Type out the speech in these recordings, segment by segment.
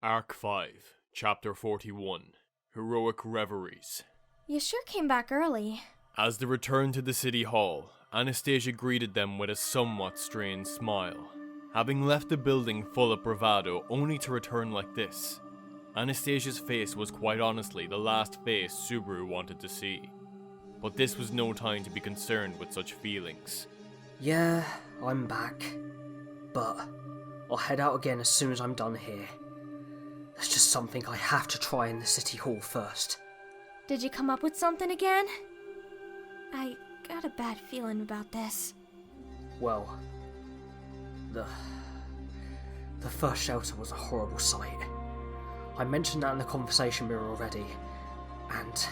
Arc 5, Chapter 41, Heroic Reveries. You sure came back early. As they returned to the city hall, Anastasia greeted them with a somewhat strained smile. Having left the building full of bravado only to return like this, Anastasia's face was quite honestly the last face Subaru wanted to see. But this was no time to be concerned with such feelings. Yeah, I'm back. But I'll head out again as soon as I'm done here. There's just something I have to try in the city hall first. Did you come up with something again? I got a bad feeling about this. Well, the first shelter was a horrible sight. I mentioned that in the conversation mirror already, and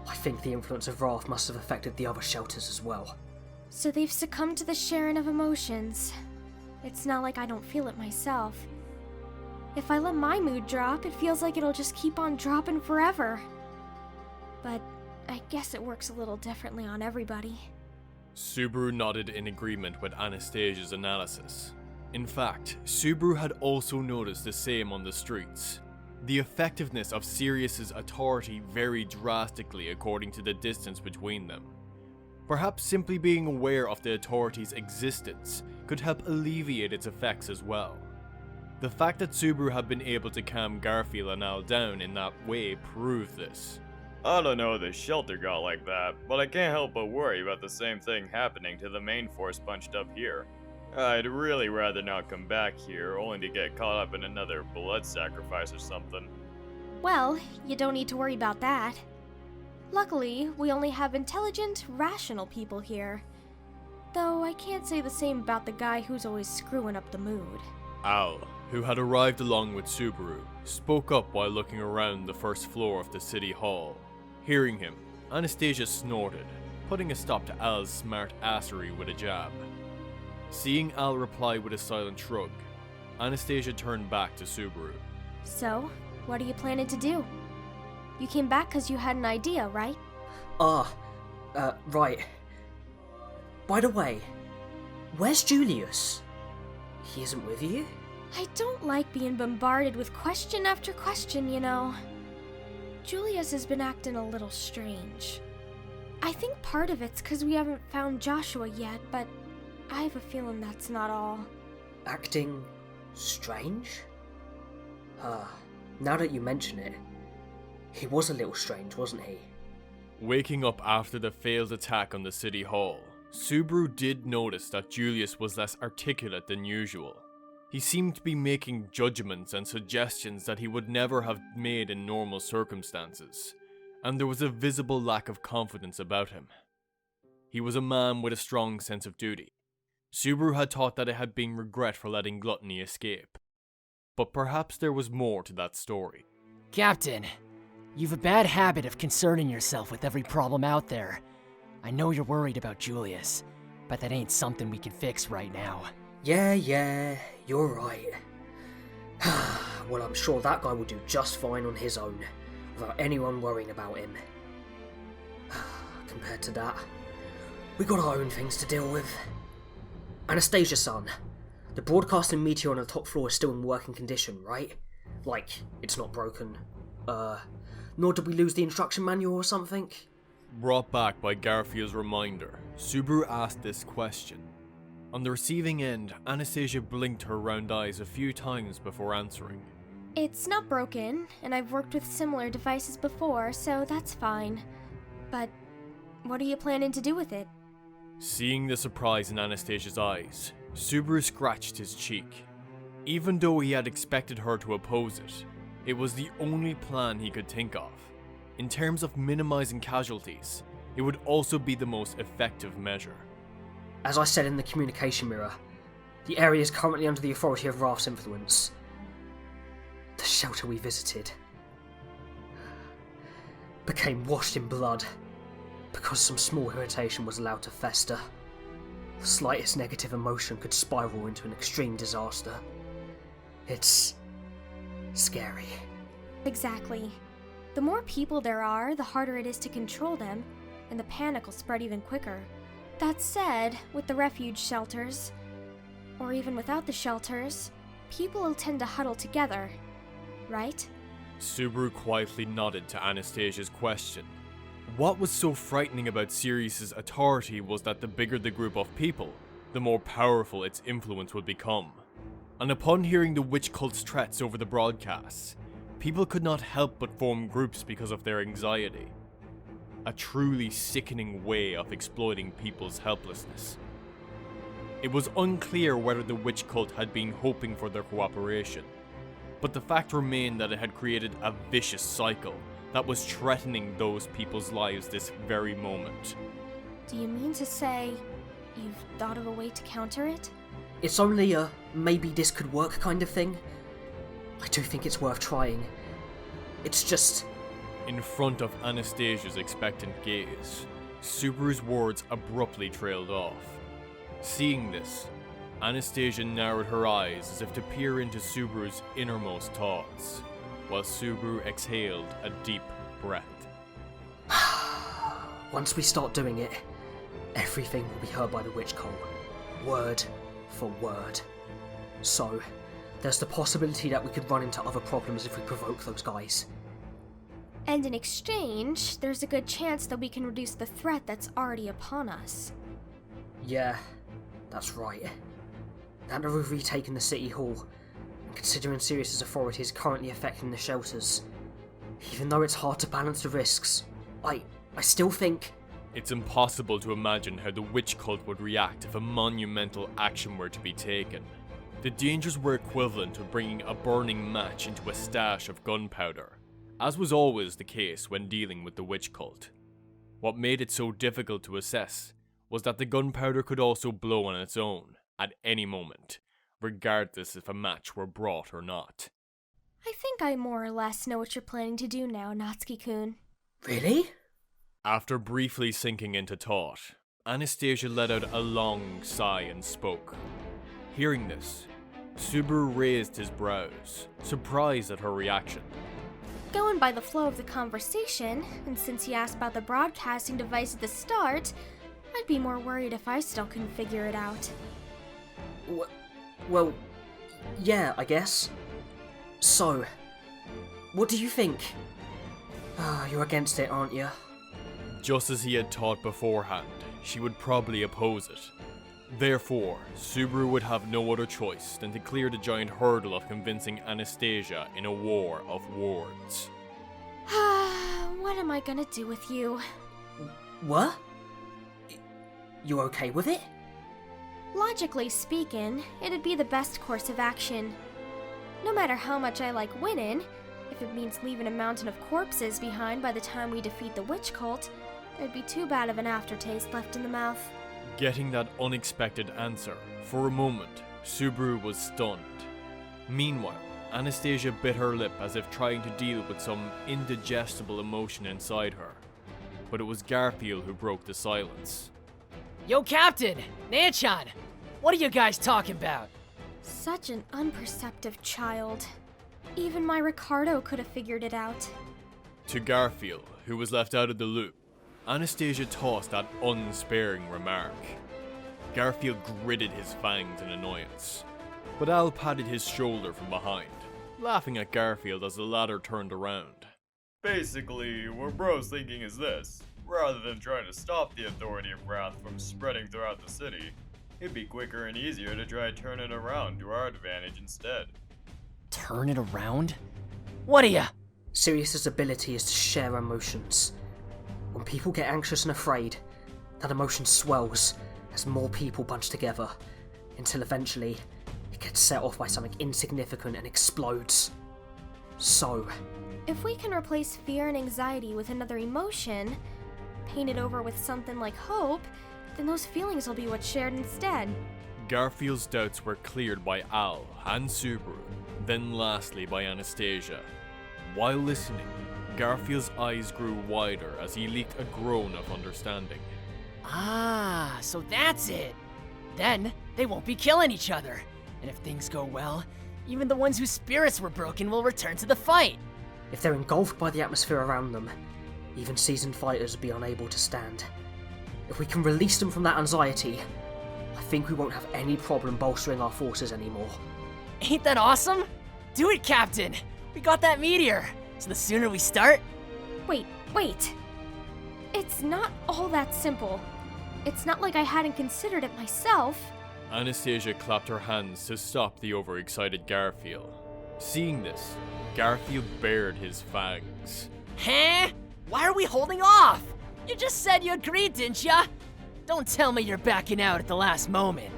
I think the influence of wrath must have affected the other shelters as well. So they've succumbed to the sharing of emotions. It's not like I don't feel it myself. If I let my mood drop, it feels like it'll just keep on dropping forever. But I guess it works a little differently on everybody. Subaru nodded in agreement with Anastasia's analysis. In fact, Subaru had also noticed the same on the streets. The effectiveness of Sirius's authority varied drastically according to the distance between them. Perhaps simply being aware of the authority's existence could help alleviate its effects as well. The fact that Subaru had been able to calm Garfiel and Al down in that way proved this. I don't know how the shelter got like that, but I can't help but worry about the same thing happening to the main force bunched up here. I'd really rather not come back here, only to get caught up in another blood sacrifice or something. Well, you don't need to worry about that. Luckily, we only have intelligent, rational people here. Though I can't say the same about the guy who's always screwing up the mood. Al, who had arrived along with Subaru, spoke up while looking around the first floor of the city hall. Hearing him, Anastasia snorted, putting a stop to Al's smart assery with a jab. Seeing Al reply with a silent shrug, Anastasia turned back to Subaru. So, what are you planning to do? You came back because you had an idea, right? Right. By the way, where's Julius? He isn't with you? I don't like being bombarded with question after question, you know. Julius has been acting a little strange. I think part of it's because we haven't found Joshua yet, but I have a feeling that's not all. Acting strange? Now that you mention it, he was a little strange, wasn't he? Waking up after the failed attack on the city hall, Subaru did notice that Julius was less articulate than usual. He seemed to be making judgments and suggestions that he would never have made in normal circumstances, and there was a visible lack of confidence about him. He was a man with a strong sense of duty. Subaru had thought that it had been regret for letting Gluttony escape, but perhaps there was more to that story. Captain, you've a bad habit of concerning yourself with every problem out there. I know you're worried about Julius, but that ain't something we can fix right now. Yeah, you're right. Well, I'm sure that guy will do just fine on his own, without anyone worrying about him. Compared to that, we got our own things to deal with. Anastasia-san, the broadcasting meteor on the top floor is still in working condition, right? Like, it's not broken. Nor did we lose the instruction manual or something? Brought back by Garfiel's reminder, Subaru asked this question. On the receiving end, Anastasia blinked her round eyes a few times before answering. It's not broken, and I've worked with similar devices before, so that's fine. But what are you planning to do with it? Seeing the surprise in Anastasia's eyes, Subaru scratched his cheek. Even though he had expected her to oppose it, it was the only plan he could think of. In terms of minimizing casualties, it would also be the most effective measure. As I said in the communication mirror, the area is currently under the authority of Wrath's influence. The shelter we visited became washed in blood because some small irritation was allowed to fester. The slightest negative emotion could spiral into an extreme disaster. It's scary. Exactly. The more people there are, the harder it is to control them, and the panic will spread even quicker. That said, with the refuge shelters, or even without the shelters, people will tend to huddle together. right? Subaru quietly nodded to Anastasia's question. What was so frightening about Sirius's authority was that the bigger the group of people, the more powerful its influence would become. And upon hearing the witch cult's threats over the broadcasts, people could not help but form groups because of their anxiety. A truly sickening way of exploiting people's helplessness. It was unclear whether the witch cult had been hoping for their cooperation, but the fact remained that it had created a vicious cycle that was threatening those people's lives this very moment. Do you mean to say you've thought of a way to counter it? It's only a maybe this could work kind of thing. I do think it's worth trying. It's just... In front of Anastasia's expectant gaze, Subaru's words abruptly trailed off. Seeing this, Anastasia narrowed her eyes as if to peer into Subaru's innermost thoughts, while Subaru exhaled a deep breath. Once we start doing it, everything will be heard by the witch cult, word for word. So, there's the possibility that we could run into other problems if we provoke those guys. And in exchange, there's a good chance that we can reduce the threat that's already upon us. Yeah, that's right. Now that we've retaken the city hall, and considering Sirius's authority is currently affecting the shelters, even though it's hard to balance the risks, I still think... It's impossible to imagine how the witch cult would react if a monumental action were to be taken. The dangers were equivalent to bringing a burning match into a stash of gunpowder, as was always the case when dealing with the witch cult. What made it so difficult to assess was that the gunpowder could also blow on its own, at any moment, regardless if a match were brought or not. I think I more or less know what you're planning to do now, Natsuki-kun. Really? After briefly sinking into thought, Anastasia let out a long sigh and spoke. Hearing this, Subaru raised his brows, surprised at her reaction. Going by the flow of the conversation, and since you asked about the broadcasting device at the start, I'd be more worried if I still couldn't figure it out. Well, yeah, I guess. So, what do you think? You're against it, aren't you? Just as he had thought beforehand, she would probably oppose it. Therefore, Subaru would have no other choice than to clear the giant hurdle of convincing Anastasia in a war of words. What am I gonna do with you? What? You okay with it? Logically speaking, it'd be the best course of action. No matter how much I like winning, if it means leaving a mountain of corpses behind by the time we defeat the witch cult, there'd be too bad of an aftertaste left in the mouth. Getting that unexpected answer, for a moment, Subaru was stunned. Meanwhile, Anastasia bit her lip as if trying to deal with some indigestible emotion inside her. But it was Garfiel who broke the silence. Yo, Captain! Nanchan! What are you guys talking about? Such an unperceptive child. Even my Ricardo could have figured it out. To Garfiel, who was left out of the loop, Anastasia tossed that unsparing remark. Garfiel gritted his fangs in annoyance, but Al patted his shoulder from behind, laughing at Garfield as the latter turned around. Basically, what bro's thinking is this. Rather than trying to stop the authority of Wrath from spreading throughout the city, it'd be quicker and easier to try to turn it around to our advantage instead. Turn it around? What are ya? Sirius's ability is to share emotions. When people get anxious and afraid, that emotion swells as more people bunch together, until eventually it gets set off by something insignificant and explodes. So, if we can replace fear and anxiety with another emotion, paint it over with something like hope, then those feelings will be what's shared instead. Garfield's doubts were cleared by Al and Subaru, then lastly by Anastasia. While listening, Garfield's eyes grew wider as he leaked a groan of understanding. Ah, so that's it. Then they won't be killing each other. And if things go well, even the ones whose spirits were broken will return to the fight. if they're engulfed by the atmosphere around them, even seasoned fighters would be unable to stand. If we can release them from that anxiety, I think we won't have any problem bolstering our forces anymore. Ain't that awesome? Do it, Captain! We got that meteor, so the sooner we start... Wait. It's not all that simple. It's not like I hadn't considered it myself. Anastasia clapped her hands to stop the overexcited Garfiel. Seeing this, Garfiel bared his fangs. Huh? Why are we holding off? You just said you agreed, didn't ya? Don't tell me you're backing out at the last moment.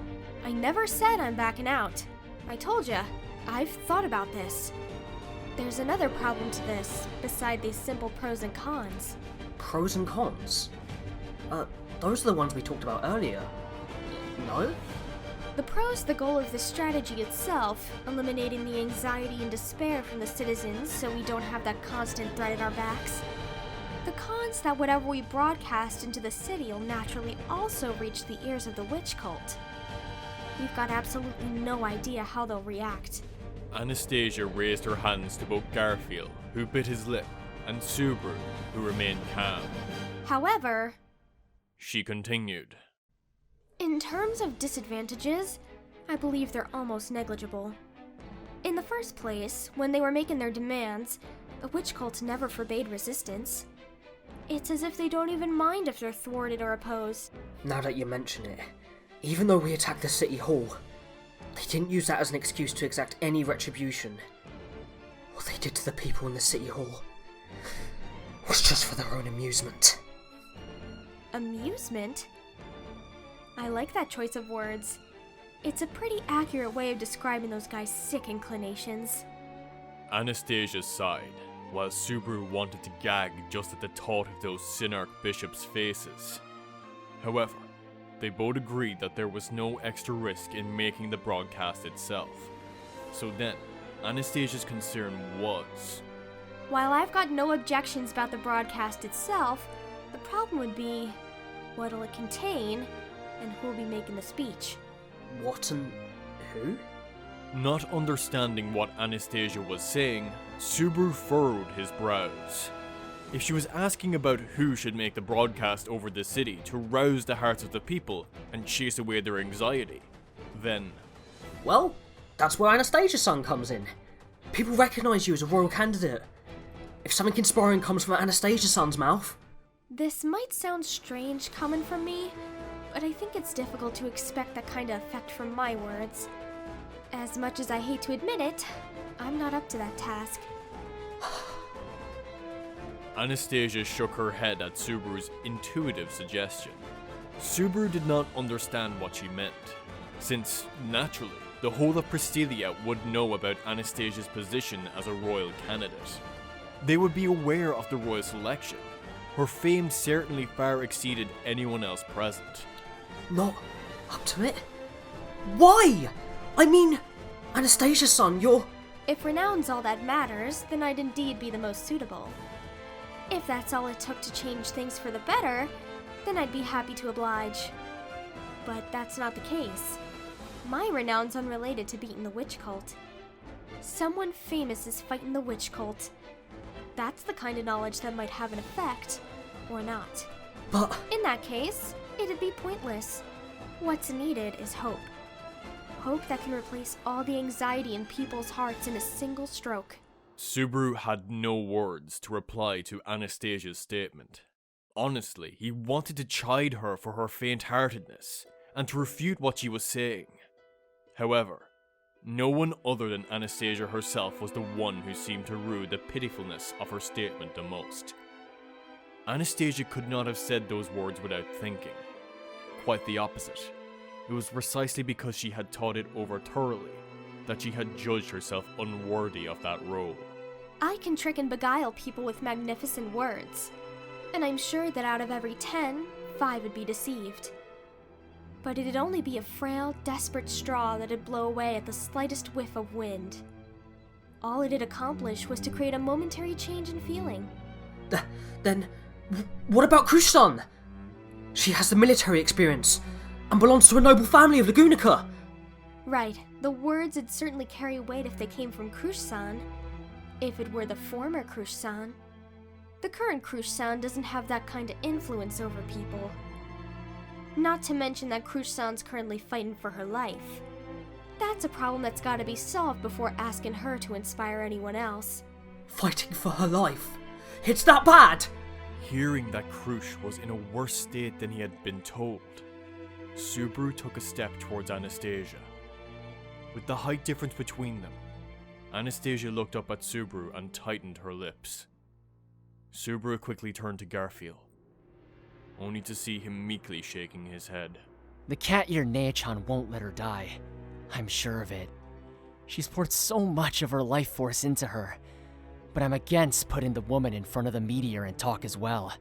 I never said I'm backing out. I told ya, I've thought about this. There's another problem to this, beside these simple pros and cons. Pros and cons? Those are the ones we talked about earlier. No? The pros, the goal of the strategy itself, eliminating the anxiety and despair from the citizens so we don't have that constant threat at our backs. The cons, that whatever we broadcast into the city will naturally also reach the ears of the witch cult. We've got absolutely no idea how they'll react. Anastasia raised her hands to both Garfiel, who bit his lip, and Subaru, who remained calm. However, She continued. in terms of disadvantages, I believe they're almost negligible. In the first place, when they were making their demands, the witch cult never forbade resistance. It's as if they don't even mind if they're thwarted or opposed. Now that you mention it, even though we attacked the city hall, they didn't use that as an excuse to exact any retribution. What they did to the people in the city hall was just for their own amusement. Amusement? I like that choice of words. It's a pretty accurate way of describing those guys' sick inclinations. Anastasia sighed, while Subaru wanted to gag just at the thought of those Synarch bishops' faces. However, they both agreed that there was no extra risk in making the broadcast itself. So then, Anastasia's concern was... While I've got no objections about the broadcast itself, the problem would be, what'll it contain, and who'll be making the speech? What and who? Not understanding what Anastasia was saying, Subaru furrowed his brows. If she was asking about who should make the broadcast over the city to rouse the hearts of the people and chase away their anxiety, then... Well, that's where Anastasia-san comes in. People recognize you as a royal candidate. If something inspiring comes from Anastasia-san's mouth... This might sound strange coming from me, but I think it's difficult to expect that kind of effect from my words. As much as I hate to admit it, I'm not up to that task. Anastasia shook her head at Subaru's intuitive suggestion. Subaru did not understand what she meant, since, naturally, the whole of Prestilia would know about Anastasia's position as a royal candidate. They would be aware of the royal selection. Her fame certainly far exceeded anyone else present. Not up to it? Why? I mean, Anastasia-san, you're... If renown's all that matters, then I'd indeed be the most suitable. If that's all it took to change things for the better, then I'd be happy to oblige. But that's not the case. My renown's unrelated to beating the witch cult. Someone famous is fighting the witch cult. That's the kind of knowledge that might have an effect, or not. But... In that case, it'd be pointless. What's needed is hope. Hope that can replace all the anxiety in people's hearts in a single stroke. Subaru had no words to reply to Anastasia's statement. Honestly, he wanted to chide her for her faint-heartedness, and to refute what she was saying. However, no one other than Anastasia herself was the one who seemed to rue the pitifulness of her statement the most. Anastasia could not have said those words without thinking. Quite the opposite. It was precisely because she had thought it over thoroughly that she had judged herself unworthy of that role. I can trick and beguile people with magnificent words, and I'm sure that out of every 10, 5 would be deceived. But it'd only be a frail, desperate straw that'd blow away at the slightest whiff of wind. All it'd accomplish was to create a momentary change in feeling. Then, what about Krush-san? She has the military experience, and belongs to a noble family of Lugnica. Right, the words would certainly carry weight if they came from Krush-san. If it were the former Krush-san. The current Krush-san doesn't have that kind of influence over people. Not to mention that Krush-san's currently fighting for her life. That's a problem that's gotta be solved before asking her to inspire anyone else. fighting for her life. It's that bad! Hearing that Krush was in a worse state than he had been told, Subaru took a step towards Anastasia. With the height difference between them, Anastasia looked up at Subaru and tightened her lips. Subaru quickly turned to Garfiel, only to see him meekly shaking his head. The cat-ear Neichan won't let her die. I'm sure of it. She's poured so much of her life force into her. But I'm against putting the woman in front of the meteor and talk as well.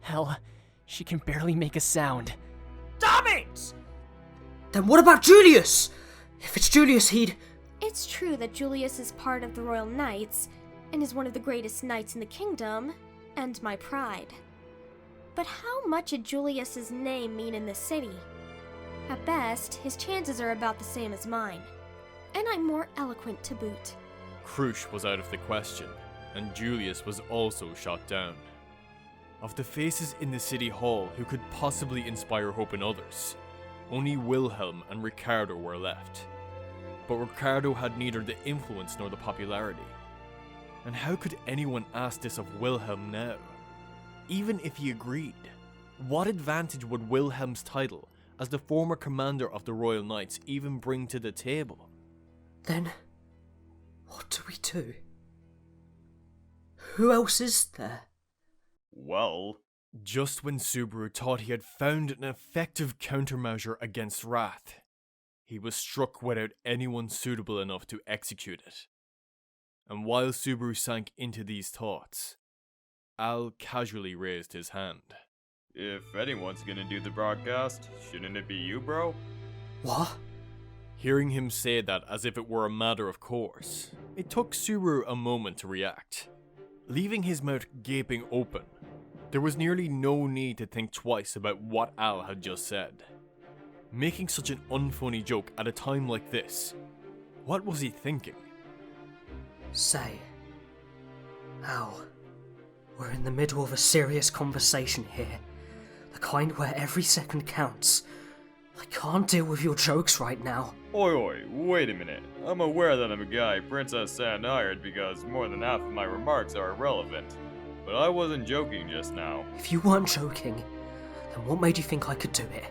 Hell, she can barely make a sound. Damn it! Then what about Julius? If it's Julius, he'd... It's true that Julius is part of the Royal Knights, and is one of the greatest knights in the kingdom, and my pride. But how much did Julius's name mean in this city? At best, his chances are about the same as mine. And I'm more eloquent to boot. Krush was out of the question, and Julius was also shot down. Of the faces in the city hall who could possibly inspire hope in others, only Wilhelm and Ricardo were left. But Ricardo had neither the influence nor the popularity. And how could anyone ask this of Wilhelm now? Even if he agreed, what advantage would Wilhelm's title as the former commander of the Royal Knights even bring to the table? Then, what do we do? Who else is there? Well, Just when Subaru thought he had found an effective countermeasure against wrath, he was struck without anyone suitable enough to execute it. And while Subaru sank into these thoughts, Al casually raised his hand. if anyone's gonna do the broadcast, shouldn't it be you, bro? What? Hearing him say that as if it were a matter of course, it took Subaru a moment to react. Leaving his mouth gaping open, there was nearly no need to think twice about what Al had just said. Making such an unfunny joke at a time like this, what was he thinking? Say, Al, we're in the middle of a serious conversation here. The kind where every second counts. I can't deal with your jokes right now. Oi, wait a minute. I'm aware that I'm a guy Princess Sand hired because more than half of my remarks are irrelevant. But I wasn't joking just now. If you weren't joking, then what made you think I could do it?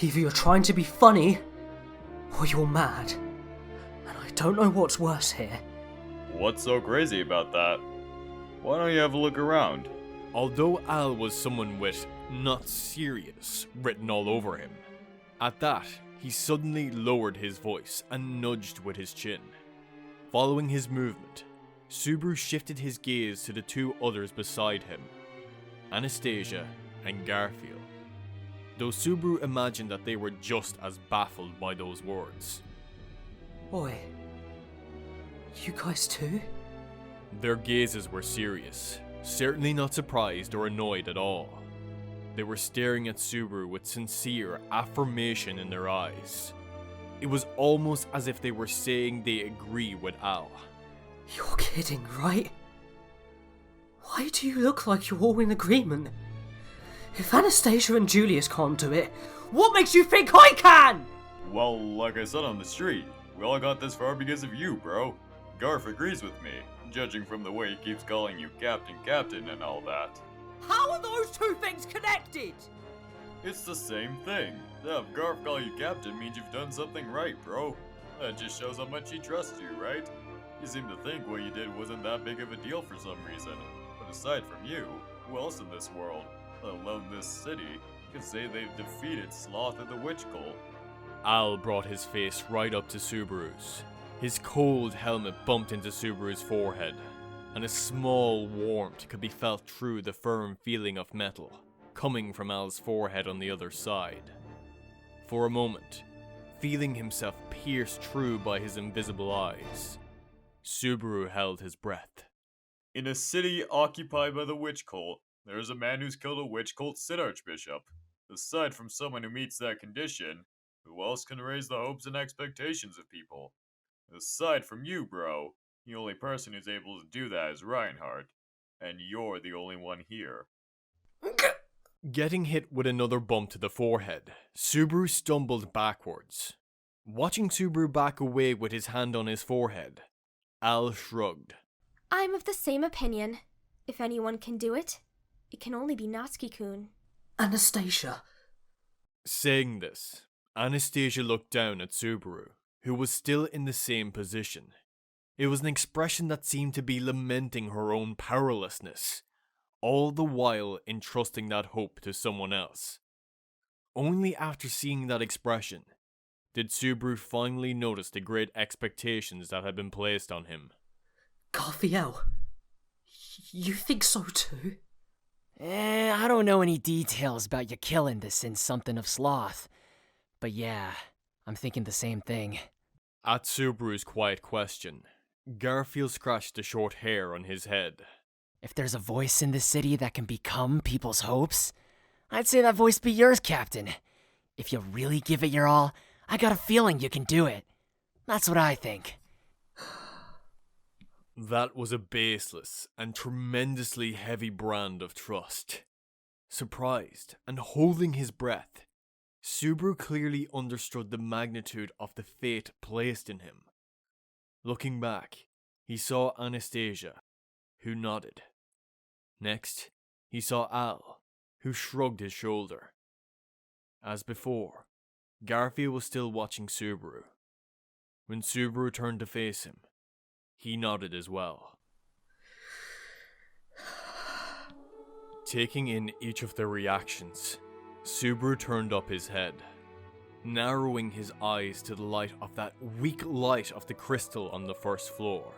Either you're trying to be funny, or you're mad. And I don't know what's worse here. What's so crazy about that? Why don't you have a look around? Although Al was someone with "not serious" written all over him, at that, he suddenly lowered his voice and nudged with his chin. Following his movement, Subaru shifted his gaze to the two others beside him, Anastasia and Garfiel, though Subaru imagined that they were just as baffled by those words. Oi, you guys too? Their gazes were serious, certainly not surprised or annoyed at all. They were staring at Subaru with sincere affirmation in their eyes. It was almost as if they were saying they agree with Al. You're kidding, right? Why do you look like you're all in agreement? If Anastasia and Julius can't do it, what makes you think I can? Well, like I said on the street, we all got this far because of you, bro. Garf agrees with me, judging from the way he keeps calling you Captain and all that. How are those two things connected? It's the same thing. To have Garf call you Captain means you've done something right, bro. That just shows how much he trusts you, right? You seem to think what you did wasn't that big of a deal for some reason. But aside from you, who else in this world, let alone this city, can say they've defeated Sloth and the Witch Cult? Al brought his face right up to Subaru's. His cold helmet bumped into Subaru's forehead, and a small warmth could be felt through the firm feeling of metal, coming from Al's forehead on the other side. For a moment, feeling himself pierced through by his invisible eyes, Subaru held his breath. In a city occupied by the Witch Cult, there is a man who's killed a Witch Cult Cid Archbishop. Aside from someone who meets that condition, who else can raise the hopes and expectations of people? Aside from you, bro, the only person who's able to do that is Reinhardt, and you're the only one here. Getting hit with another bump to the forehead, Subaru stumbled backwards. Watching Subaru back away with his hand on his forehead, Al shrugged. I'm of the same opinion. If anyone can do it, it can only be Natsuki-kun. Anastasia. Saying this, Anastasia looked down at Subaru, who was still in the same position. It was an expression that seemed to be lamenting her own powerlessness, all the while entrusting that hope to someone else. Only after seeing that expression did Subaru finally notice the great expectations that had been placed on him. Garfiel, you think so too? I don't know any details about you killing this in something of sloth. But yeah, I'm thinking the same thing. At Subaru's quiet question, Garfiel scratched the short hair on his head. If there's a voice in this city that can become people's hopes, I'd say that voice be yours, Captain. If you really give it your all, I got a feeling you can do it. That's what I think. That was a baseless and tremendously heavy brand of trust. Surprised and holding his breath, Subaru clearly understood the magnitude of the fate placed in him. Looking back, he saw Anastasia, who nodded. Next, he saw Al, who shrugged his shoulder. As before, Garfiel was still watching Subaru. When Subaru turned to face him, he nodded as well. Taking in each of their reactions, Subaru turned up his head, narrowing his eyes to the light of that weak light of the crystal on the first floor.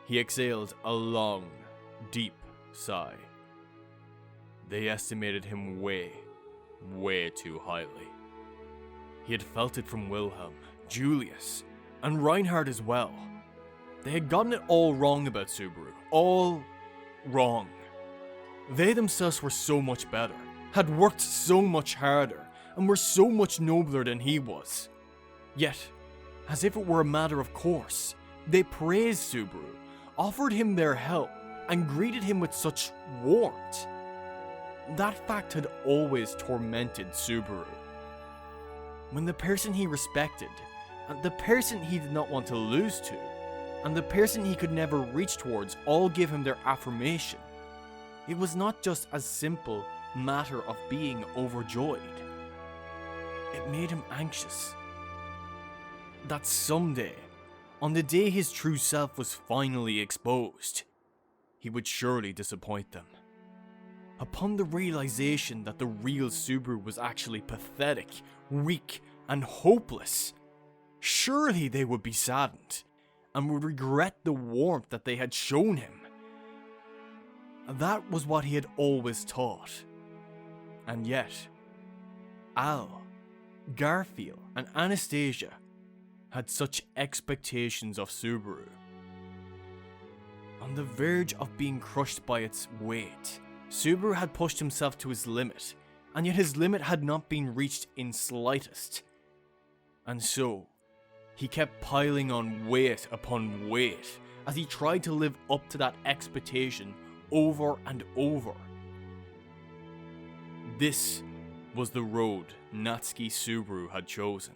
He exhaled a long, deep sigh. They estimated him way too highly. He had felt it from Wilhelm, Julius, and Reinhard as well. They had gotten it all wrong about Subaru. All wrong. They themselves were so much better, had worked so much harder, and were so much nobler than he was. Yet, as if it were a matter of course, they praised Subaru, offered him their help, and greeted him with such warmth. That fact had always tormented Subaru. When the person he respected, and the person he did not want to lose to, and the person he could never reach towards all gave him their affirmation, it was not just a simple matter of being overjoyed. It made him anxious. That someday, on the day his true self was finally exposed, he would surely disappoint them. Upon the realization that the real Subaru was actually pathetic, weak, and hopeless, surely they would be saddened, and would regret the warmth that they had shown him. That was what he had always taught. And yet, Al, Garfiel, and Anastasia had such expectations of Subaru. On the verge of being crushed by its weight, Subaru had pushed himself to his limit, and yet his limit had not been reached in slightest. And so, he kept piling on weight upon weight as he tried to live up to that expectation over and over. This was the road Natsuki Subaru had chosen.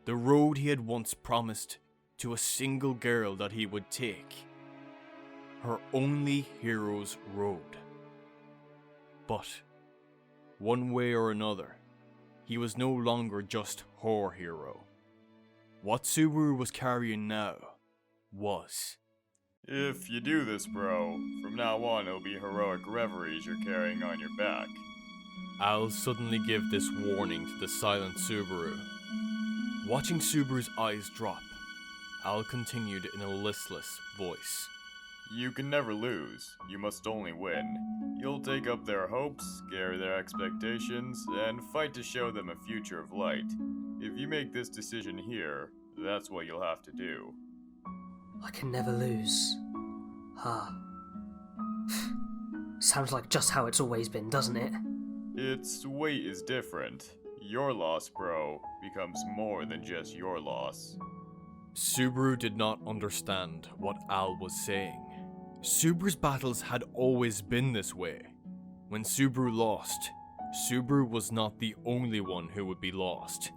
The road he had once promised to a single girl that he would take. Her only hero's road. But, one way or another, he was no longer just her hero. What Subaru was carrying now was... If you do this, bro, from now on it'll be heroic reveries you're carrying on your back. Al suddenly gave this warning to the silent Subaru. Watching Subaru's eyes drop, Al continued in a listless voice. You can never lose, you must only win. You'll take up their hopes, scare their expectations, and fight to show them a future of light. If you make this decision here, that's what you'll have to do. I can never lose. Sounds like just how it's always been, doesn't it? Its weight is different. Your loss, bro, becomes more than just your loss. Subaru did not understand what Al was saying. Subaru's battles had always been this way. When Subaru lost, Subaru was not the only one who would be lost.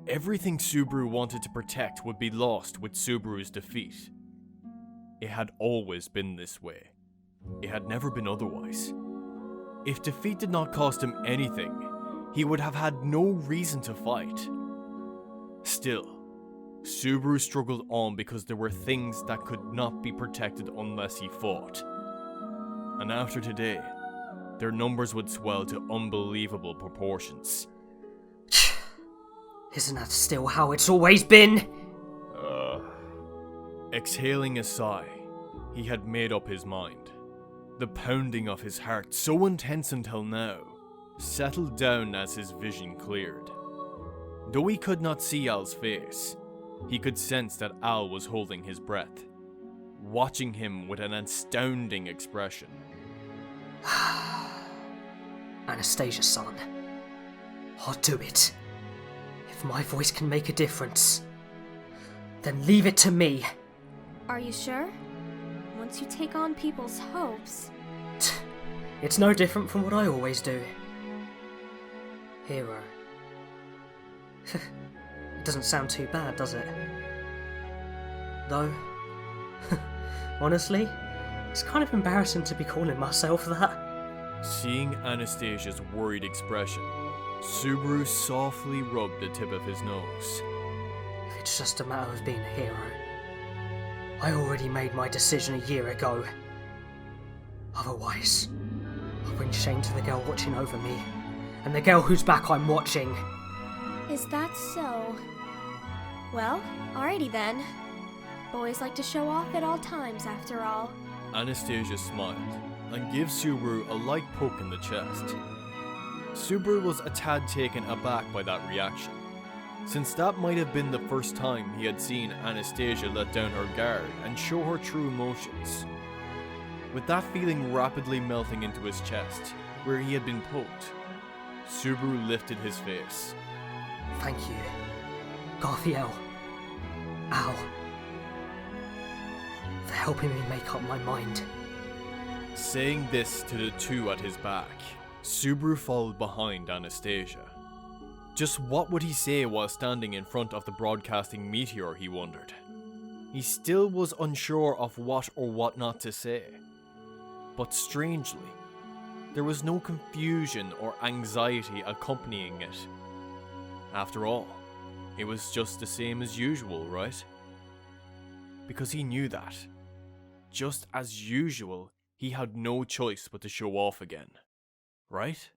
Everything Subaru wanted to protect would be lost with Subaru's defeat. It had always been this way. It had never been otherwise. If defeat did not cost him anything, he would have had no reason to fight. Still, Subaru struggled on because there were things that could not be protected unless he fought. And after today, their numbers would swell to unbelievable proportions. Isn't that still how it's always been? Exhaling a sigh, he had made up his mind. The pounding of his heart, so intense until now, settled down as his vision cleared. Though he could not see Al's face, he could sense that Al was holding his breath, watching him with an astounding expression. Anastasia, son. I'll do it. If my voice can make a difference, then leave it to me. Are you sure? Once you take on people's hopes... It's no different from what I always do. Hero. It doesn't sound too bad, does it? Though, honestly, it's kind of embarrassing to be calling myself that. Seeing Anastasia's worried expression, Subaru softly rubbed the tip of his nose. If it's just a matter of being a hero, I already made my decision a year ago. Otherwise, I'll bring shame to the girl watching over me, and the girl whose back I'm watching. Is that so? Well, alrighty then. Boys like to show off at all times, after all. Anastasia smiled and gave Subaru a light poke in the chest. Subaru was a tad taken aback by that reaction, since that might have been the first time he had seen Anastasia let down her guard and show her true emotions. With that feeling rapidly melting into his chest, where he had been poked, Subaru lifted his face. Thank you, Garfiel, Al, for helping me make up my mind. Saying this to the two at his back, Subaru followed behind Anastasia. Just what would he say while standing in front of the broadcasting meteor, he wondered. He still was unsure of what or what not to say. But strangely, there was no confusion or anxiety accompanying it. After all, it was just the same as usual, right? Because he knew that, just as usual, he had no choice but to show off again, right?